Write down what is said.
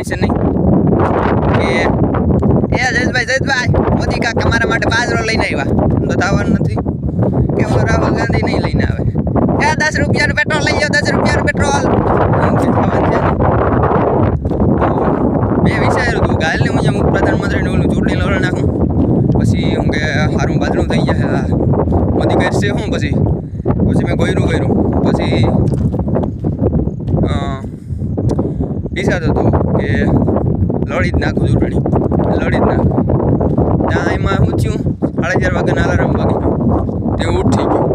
છે નહીં કે જયેશભાઈ મોદી કાકા તમારા માટે બાજરો લઈને આવ્યા એમ તો થવાનું નથી કે રાહુલ ગાંધી નહીં લઈને આવે 10 રૂપિયાનું પેટ્રોલ લઈ જાઓ 10 રૂપિયાનું પેટ્રોલ મેં વિચાર્યું હતું કાલને હું પ્રધાનમંત્રીને ઓલું ચૂંટણી લડી નાખું પછી હું કે સારું બાજરું થઈ જાય મોદી કરશે હું પછી મેં કર્યું પછી વિચાર હતો કે લડી જ નાખું ચૂંટણી લડી જ નાખું ત્યાં એમાં હું થયું 11:30 વાગ્યાના અલાર્મ વાગી ગયું તે ઉઠી ગયું